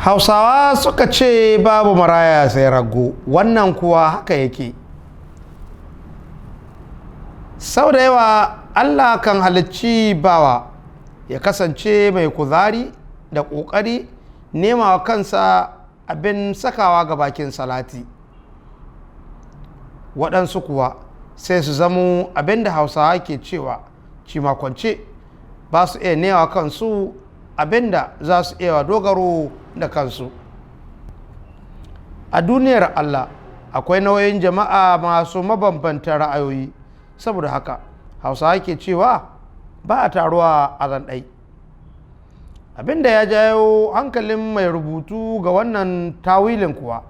Hausawa suka ce babu maraya sai rago, wannan kuwa haka yake. Sau da yawa Allah kan halicci bawa ya kasance mai kuzari da ƙoƙari nema wa kansa abin sakawa ga bakin salati. Waɗansu kuwa sai su zamo abin da Hausawa ke cewa cimakwance, ba su iya nema kansu abin da za su iya dogaro da kansu. A duniyar Allah akwai nau'in jama'a masu mabambantan ra'ayoyi, saboda haka Hausawa ke cewa ba a taruwa a zan ɗai. Abin da ya jawo hankalin mai rubutu ga wannan tawilin kuwa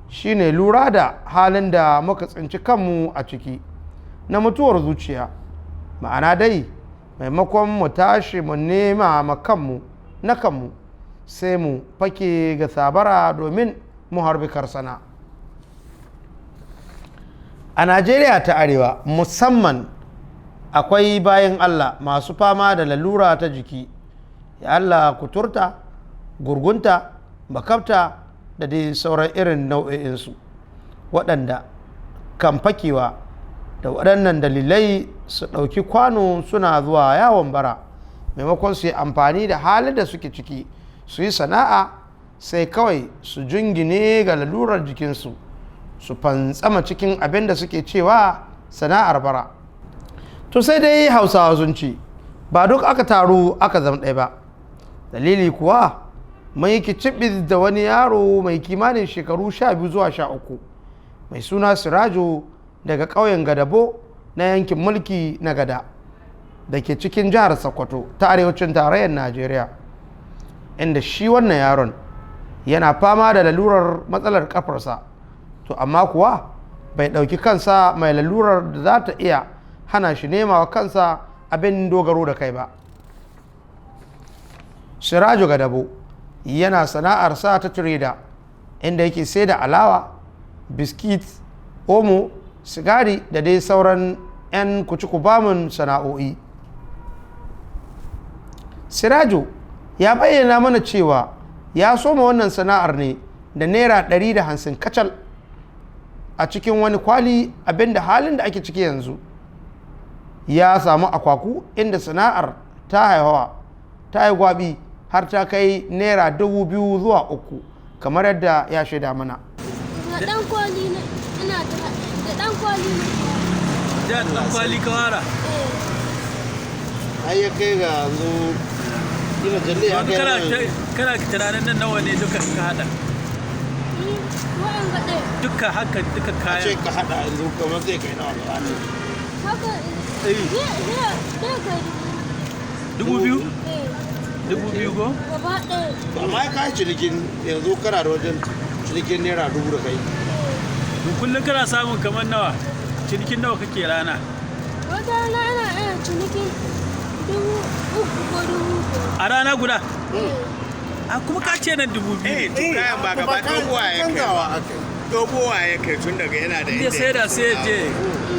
shine lura da halin da muka tsinci kanmu a ciki na mutuwar zuciya. Ma'ana dai, maimakon mu tashi mu nema ma kanmu na kanmu, sai mu fake ga sabara domin mu harbi karsana. A Najeriya ta Arewa musamman akwai bayan Allah masu fama da lalura ta jiki, ya Allah kuturta, gurgunta, makabta da dai sauran irin nau'o'insu, waɗanda kan fakewa da waɗannan dalilai su ɗauki kwano suna zuwa yawon bara, maimakon su yi amfani da halin da suke ciki su yi sana'a, sai kawai su jingine ga lalurar jikinsu su fantsama cikin abin da suke cewa sana'ar bara. To sai dai Hausawa sun ce ba duk aka taru aka zama ɗaya ba. Dalili kuwa mai kicibis da wani yaro mai kimanin shekaru 12 zuwa 13 mai suna Sirajo daga ƙauyen Gadabo na yankin mulki na Gada da ke cikin jihar Sokoto ta arewacin tarayyar Najeriya, inda shi wannan yaron yana fama da lalurar matsalar kafarsa, to amma kuwa bai ɗauki kansa mai lalurar da za ta iya hana shi nema wa kansa abin dogaro da kai ba. Sirajo Gadabo yana sana'arsa ta tireda, inda yake sai da alawa, biskit, omo, sigari da dai sauran 'yan kuci-kubamun sana'o'i. Sirajo ya bayyana mana cewa ya soma wannan sana'ar ne da naira 150 kacal a cikin wani kwali, abinda halin da ake ciki yanzu ya samu akwaku, inda sana'ar ta haihuwa ta yi gwabi har ta kai naira 2,000 zuwa 3,000 kamar yadda ya shaida mana. Da ɗan kwali ne, ina da ɗan kwali ne. Da ɗan kwali ka fara? Ai ya kai ga yanzu ina jalle ya kai. Kana tunanin nan nawa ne duka ka hada? Wa'an gaɗe. Duka haka duka kayan. Ce ka hada yanzu kamar zai kai nawa ba ne. Haka zai kai 2,000? Eh, 2,000 ko? gaba ɗaya. Amma ya kai cinikin yanzu kana da wajen cinikin naira 1,000 da kai. Kullum kana samun kamar nawa? Cinikin nawa kake rana? Wata rana ana iya cinikin 3,000 ko 4,000. A rana guda? A kuma ka ce nan 2,000. kayan ba gaba dogowa ya kai dogowa ya kai tun daga yana da Ya sai da sai ya je.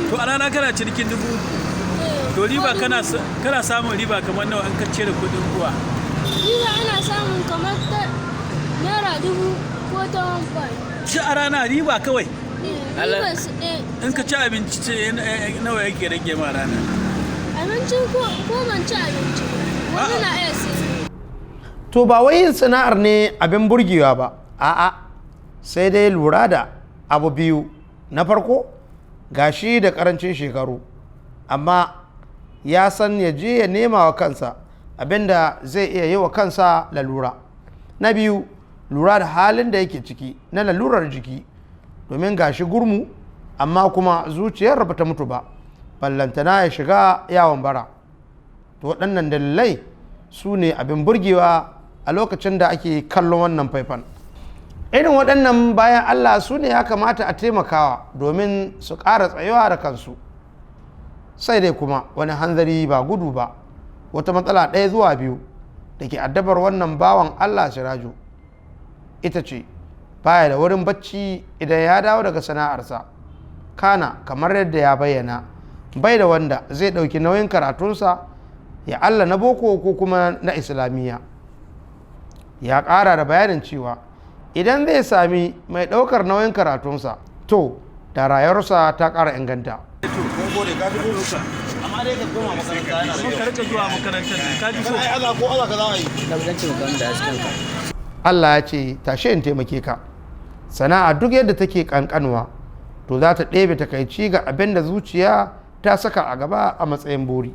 To a rana kana cinikin 2,000. To riba kana samun riba kamar nawa an kacce da kudin ruwa? Riba ana samun kamar ta naira 1,000 ko ta 1,500. Ci a rana riba kawai. Riba su ɗaya. In ka ci abinci ce nawa yake rage ma rana? Abinci ko ban ci abinci ba, wani na iya sai. To ba wai yin sana'ar ne abin burgewa ba, a'a, sai dai lura da abu biyu. Na farko, gashi da karancin shekaru, amma ya san ya je ya nema wa kansa abinda zai iya yi wa kansa lalura. Na biyu, lura da halin da yake ciki na lalurar jiki, domin gashi gurmu amma kuma zuciyar ba ta mutu ba, ballantana ya shiga yawon bara. To waɗannan dalilai su ne abin burgewa a lokacin da ake kallon wannan faifan. Irin waɗannan bayan Allah su ne ya kamata a taimakawa domin su ƙara tsayawa da kansu. Sai dai kuma wani hanzari ba gudu ba, wata matsala ɗaya zuwa biyu da ke addabar wannan bawan Allah Sirajo ita ce baya da wurin bacci idan ya dawo daga sana'arsa. Kana kamar yadda ya bayyana, bai da wanda zai ɗauki nauyin karatunsa, ya Allah na boko ko kuma na islamiyya. ya ƙara da bayanin cewa idan zai sami mai ɗaukar nauyin karatunsa to da rayuwarsa ta ƙara inganta. amma dai ka koma makaranta yana da Kuma ka rika zuwa makarantar nan ka ji so. ai Allah ko Allah ka za a yi dangancin makaranta ya cikin ka Allah ya ce tashe in taimake ka. Sana'a duk yadda take kankanwa to za ta ɗebe takaici ga abin da zuciya ta saka a gaba a matsayin buri.